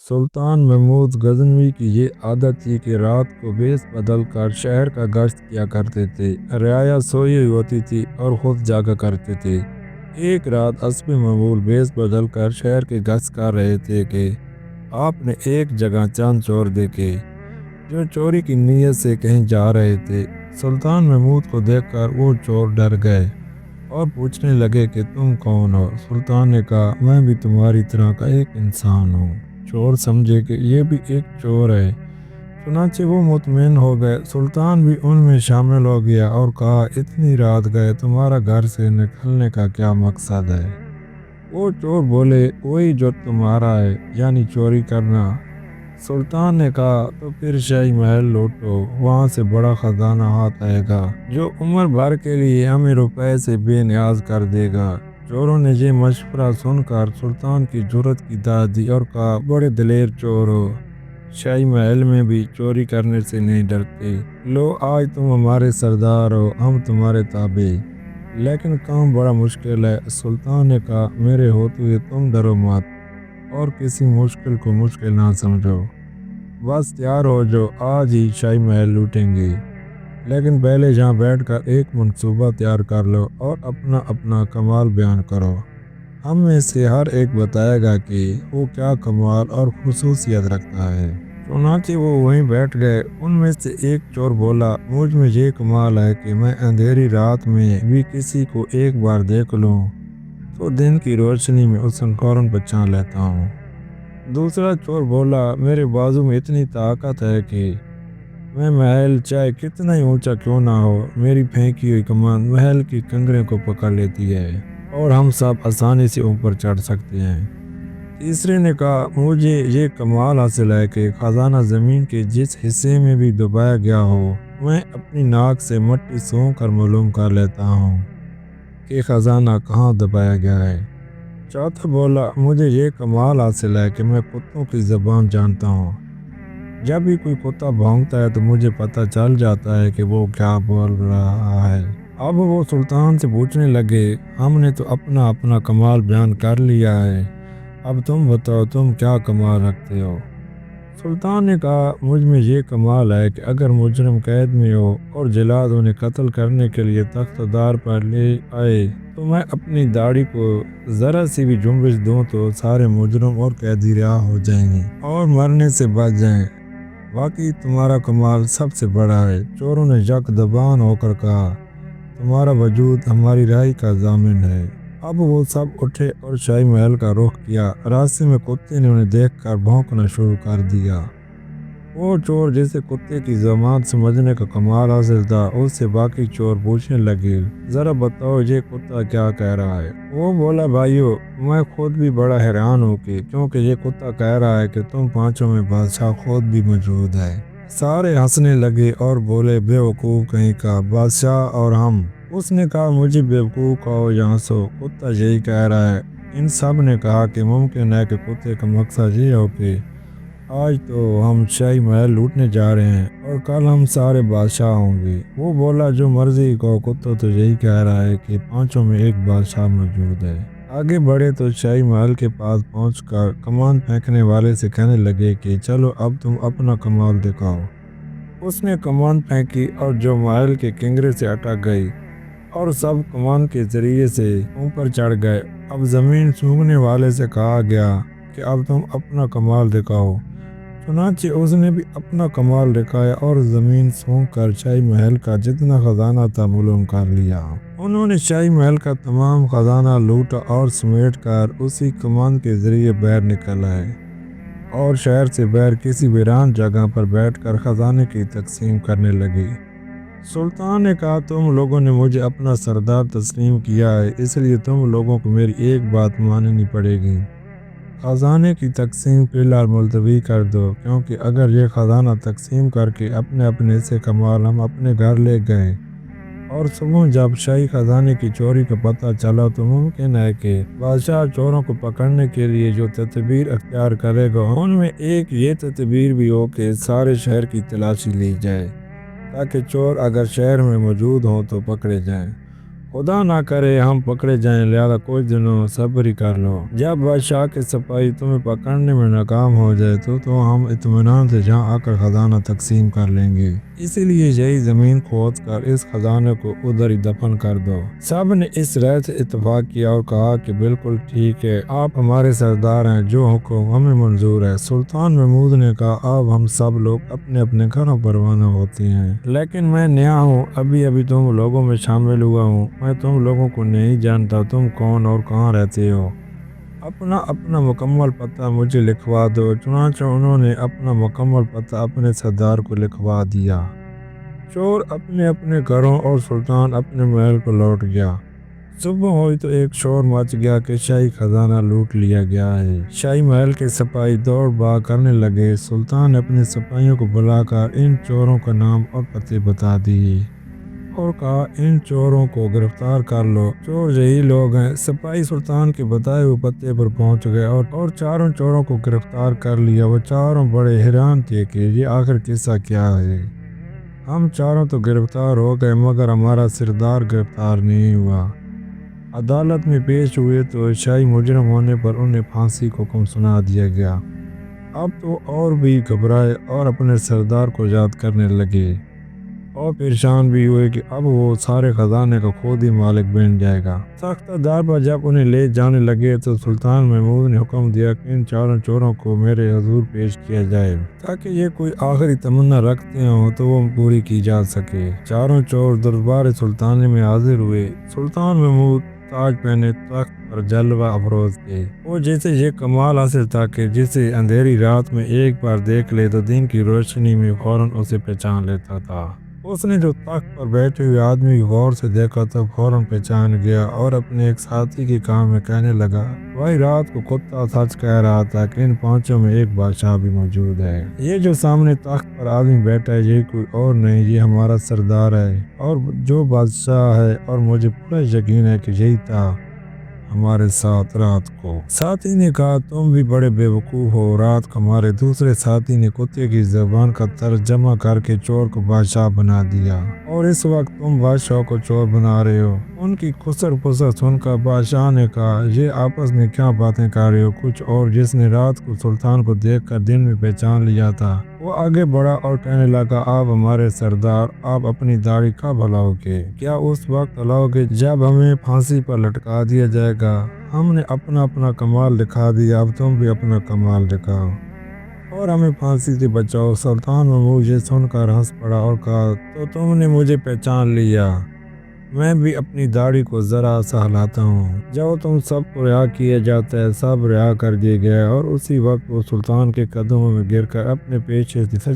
سلطان محمود غزنوی کی یہ عادت تھی کہ رات کو بھیس بدل کر شہر کا گشت کیا کرتے تھے۔ رعایا سوئی ہوئی ہوتی تھی اور خود جاگا کرتے تھے۔ ایک رات اسب معمول بھیس بدل کر شہر کے گشت کر رہے تھے کہ آپ نے ایک جگہ چند چور دیکھے جو چوری کی نیت سے کہیں جا رہے تھے۔ سلطان محمود کو دیکھ کر وہ چور ڈر گئے اور پوچھنے لگے کہ تم کون ہو؟ سلطان نے کہا میں بھی تمہاری طرح کا ایک انسان ہوں۔ چور سمجھے کہ یہ بھی ایک چور ہے، چنانچہ وہ مطمئن ہو گئے۔ سلطان بھی ان میں شامل ہو گیا اور کہا اتنی رات گئے تمہارا گھر سے نکلنے کا کیا مقصد ہے؟ وہ چور بولے وہی جو تمہارا ہے، یعنی چوری کرنا۔ سلطان نے کہا تو پھر شاہی محل لوٹو، وہاں سے بڑا خزانہ ہاتھ آئے گا جو عمر بھر کے لیے ہمیں روپے سے بے نیاز کر دے گا۔ چوروں نے یہ مشورہ سن کر سلطان کی جرات کی داد دی اور کہا بڑے دلیر چور ہو، شاہی محل میں بھی چوری کرنے سے نہیں ڈرتے۔ لو آج تم ہمارے سردار ہو، ہم تمہارے تابع، لیکن کام بڑا مشکل ہے۔ سلطان نے کہا میرے ہوتے ہوئے تم ڈرو مت اور کسی مشکل کو مشکل نہ سمجھو، بس تیار ہو جو آج ہی شاہی محل لوٹیں گے، لیکن پہلے جہاں بیٹھ کر ایک منصوبہ تیار کر لو اور اپنا اپنا کمال بیان کرو۔ ہم میں سے ہر ایک بتائے گا کہ وہ کیا کمال اور خصوصیت رکھتا ہے۔ چنانچہ وہ وہیں بیٹھ گئے۔ ان میں سے ایک چور بولا مجھ میں یہ کمال ہے کہ میں اندھیری رات میں بھی کسی کو ایک بار دیکھ لوں تو دن کی روشنی میں اسے فوراً پہچان لیتا ہوں۔ دوسرا چور بولا میرے بازو میں اتنی طاقت ہے کہ میں محل چاہے کتنا ہی اونچا کیوں نہ ہو، میری پھینکی ہوئی کمان محل کی کنگرے کو پکڑ لیتی ہے اور ہم سب آسانی سے اوپر چڑھ سکتے ہیں۔ تیسرے نے کہا مجھے یہ کمال حاصل ہے کہ خزانہ زمین کے جس حصے میں بھی دبایا گیا ہو میں اپنی ناک سے مٹی سونگھ کر معلوم کر لیتا ہوں کہ خزانہ کہاں دبایا گیا ہے۔ چوتھا بولا مجھے یہ کمال حاصل ہے کہ میں کتوں کی زبان جانتا ہوں، جب بھی کوئی کتا بھونکتا ہے تو مجھے پتہ چل جاتا ہے کہ وہ کیا بول رہا ہے۔ اب وہ سلطان سے پوچھنے لگے ہم نے تو اپنا اپنا کمال بیان کر لیا ہے، اب تم بتاؤ تم کیا کمال رکھتے ہو؟ سلطان نے کہا مجھ میں یہ کمال ہے کہ اگر مجرم قید میں ہو اور جلاد انہیں قتل کرنے کے لیے تخت دار پر لے آئے تو میں اپنی داڑھی کو ذرا سی بھی جنبش دوں تو سارے مجرم اور قیدی رہا ہو جائیں گے اور مرنے سے بچ جائیں۔ باقی تمہارا کمال سب سے بڑا ہے۔ چوروں نے یک زبان ہو کر کہا تمہارا وجود ہماری رہائی کا ضامن ہے۔ اب وہ سب اٹھے اور شاہی محل کا رخ کیا۔ راستے میں کتے نے انہیں دیکھ کر بھونکنا شروع کر دیا۔ وہ چور جسے کتے کی زبان سمجھنے کا کمال حاصل تھا اس سے باقی چور پوچھنے لگے ذرا بتاؤ یہ کتا کیا کہہ رہا ہے؟ وہ بولا بھائیو میں خود بھی بڑا حیران ہوں کہ کیونکہ یہ کتا کہہ رہا ہے کہ تم پانچوں میں بادشاہ خود بھی موجود ہے۔ سارے ہنسنے لگے اور بولے بے وقوف کہیں کا، بادشاہ اور ہم؟ اس نے کہا مجھے بے وقوف کہو یا ہنسو، کتا یہی کہہ رہا ہے۔ ان سب نے کہا کہ ممکن ہے کہ کتے کا مقصد یہ ہو کہ آج تو ہم شاہی محل لوٹنے جا رہے ہیں اور کل ہم سارے بادشاہ ہوں گے۔ وہ بولا جو مرضی کہو، کتا تو یہی کہہ رہا ہے کہ پانچوں میں ایک بادشاہ موجود ہے۔ آگے بڑھے تو شاہی محل کے پاس پہنچ کر کمان پھینکنے والے سے کہنے لگے کہ چلو اب تم اپنا کمال دکھاؤ۔ اس نے کمان پھینکی اور جو محل کے کنگرے سے اٹک گئی اور سب کمان کے ذریعے سے اوپر چڑھ گئے۔ اب زمین سونگھنے والے سے کہا گیا کہ اب تم اپنا کمال دکھاؤ۔ چنانچہ اس نے بھی اپنا کمال دکھایا اور زمین سونگھ کر شاہی محل کا جتنا خزانہ تھا معلوم کر لیا۔ انہوں نے شاہی محل کا تمام خزانہ لوٹا اور سمیٹ کر اسی کمان کے ذریعے باہر نکل آئے اور شہر سے باہر کسی ویران جگہ پر بیٹھ کر خزانے کی تقسیم کرنے لگے۔ سلطان نے کہا تم لوگوں نے مجھے اپنا سردار تسلیم کیا ہے، اس لیے تم لوگوں کو میری ایک بات ماننی پڑے گی۔ خزانے کی تقسیم فی الحال ملتوی کر دو، کیونکہ اگر یہ خزانہ تقسیم کر کے اپنے اپنے حصے کا مال ہم اپنے گھر لے گئے اور صبح جب شاہی خزانے کی چوری کا پتہ چلا تو ممکن ہے کہ بادشاہ چوروں کو پکڑنے کے لیے جو تدبیر اختیار کرے گا ان میں ایک یہ تدبیر بھی ہو کہ سارے شہر کی تلاشی لی جائے تاکہ چور اگر شہر میں موجود ہوں تو پکڑے جائیں۔ خدا نہ کرے ہم پکڑے جائیں، لہذا کچھ دنوں صبر ہی کر لو۔ جب بادشاہ کے سپاہی تمہیں پکڑنے میں ناکام ہو جائے تو ہم اطمینان سے جہاں آ کر خزانہ تقسیم کر لیں گے، اسی لیے یہی زمین کھود کر اس خزانے کو ادھر ہی دفن کر دو۔ سب نے اس رائے سے اتفاق کیا اور کہا کہ بالکل ٹھیک ہے، آپ ہمارے سردار ہیں، جو حکم ہمیں منظور ہے۔ سلطان محمود نے کہا اب ہم سب لوگ اپنے اپنے گھروں پر روانہ ہوتے ہیں، لیکن میں نیا ہوں، ابھی تم لوگوں میں شامل ہوا ہوں، میں تم لوگوں کو نہیں جانتا، تم کون اور کہاں رہتے ہو، اپنا مکمل پتہ مجھے لکھوا دو۔ چنانچہ انہوں نے اپنا مکمل پتہ اپنے سردار کو لکھوا دیا۔ چور اپنے اپنے گھروں اور سلطان اپنے محل کو لوٹ گیا۔ صبح ہوئی تو ایک شور مچ گیا کہ شاہی خزانہ لوٹ لیا گیا ہے۔ شاہی محل کے سپاہی دوڑ بھاگ کرنے لگے۔ سلطان نے اپنے سپاہیوں کو بلا کر ان چوروں کا نام اور پتے بتا دیے اور کہا ان چوروں کو گرفتار کر لو، چور یہی لوگ ہیں۔ سپاہی سلطان کے بتائے ہوئے پتے پر پہنچ گئے اور چاروں چوروں کو گرفتار کر لیا۔ وہ چاروں بڑے حیران تھے کہ یہ آخر قصہ کیا ہے، ہم چاروں تو گرفتار ہو گئے مگر ہمارا سردار گرفتار نہیں ہوا۔ عدالت میں پیش ہوئے تو شاہی مجرم ہونے پر انہیں پھانسی کا حکم سنا دیا گیا۔ اب تو اور بھی گھبرائے اور اپنے سردار کو یاد کرنے لگے اور پریشان بھی ہوئے کہ اب وہ سارے خزانے کا خود ہی مالک بن جائے گا۔ تختہ دار پر جب انہیں لے جانے لگے تو سلطان محمود نے حکم دیا کہ ان چاروں چوروں کو میرے حضور پیش کیا جائے تاکہ یہ کوئی آخری تمنا رکھتے ہوں تو وہ پوری کی جا سکے۔ چاروں چور دربار سلطانی میں حاضر ہوئے۔ سلطان محمود تاج پہنے تخت پر جلوہ افروز تھے۔ وہ جیسے یہ کمال حاصل تھا کہ جسے اندھیری رات میں ایک بار دیکھ لے تو دن کی روشنی میں فوراً اسے پہچان لیتا تھا۔ اس نے جو تخت پر بیٹھے ہوئے آدمی کو غور سے دیکھا تو فوراً پہچان گیا اور اپنے ایک ساتھی کے کان میں کہنے لگا، بھائی رات کو کتا سچ کہہ رہا تھا کہ ان پانچوں میں ایک بادشاہ بھی موجود ہے۔ یہ جو سامنے تخت پر آدمی بیٹھا ہے یہ کوئی اور نہیں، یہ ہمارا سردار ہے اور جو بادشاہ ہے، اور مجھے پورا یقین ہے کہ یہی تھا ہمارے ساتھ رات کو۔ ساتھی نے کہا تم بھی بڑے بے وقوف ہو، رات کو ہمارے دوسرے ساتھی نے کتے کی زبان کا ترجمہ کر کے چور کو بادشاہ بنا دیا اور اس وقت تم بادشاہ کو چور بنا رہے ہو۔ ان کی خسر پسر سن کر بادشاہ نے کہا یہ آپس میں کیا باتیں کر رہے ہو؟ کچھ اور جس نے رات کو سلطان کو دیکھ کر دن میں پہچان لیا تھا وہ آگے بڑھا اور کہنے لگا آپ ہمارے سردار، آپ اپنی داڑھی کب ہلاؤ گے؟ کیا اس وقت ہلاؤ گے جب ہمیں پھانسی پر لٹکا دیا جائے گا؟ ہم نے اپنا کمال دکھا دیا، اب تم بھی اپنا کمال دکھاؤ اور ہمیں پھانسی سے بچاؤ۔ سلطان محمود یہ سن کر ہنس پڑا اور کہا تو تم نے مجھے پہچان لیا، میں بھی اپنی داڑھی کو ذرا سا ہلاتا ہوں۔ جب تم سب کو رہا کیا جاتا ہے، سب رہا کر دیے گئے اور اسی وقت وہ سلطان کے قدموں میں گر کر اپنے پیچھے سے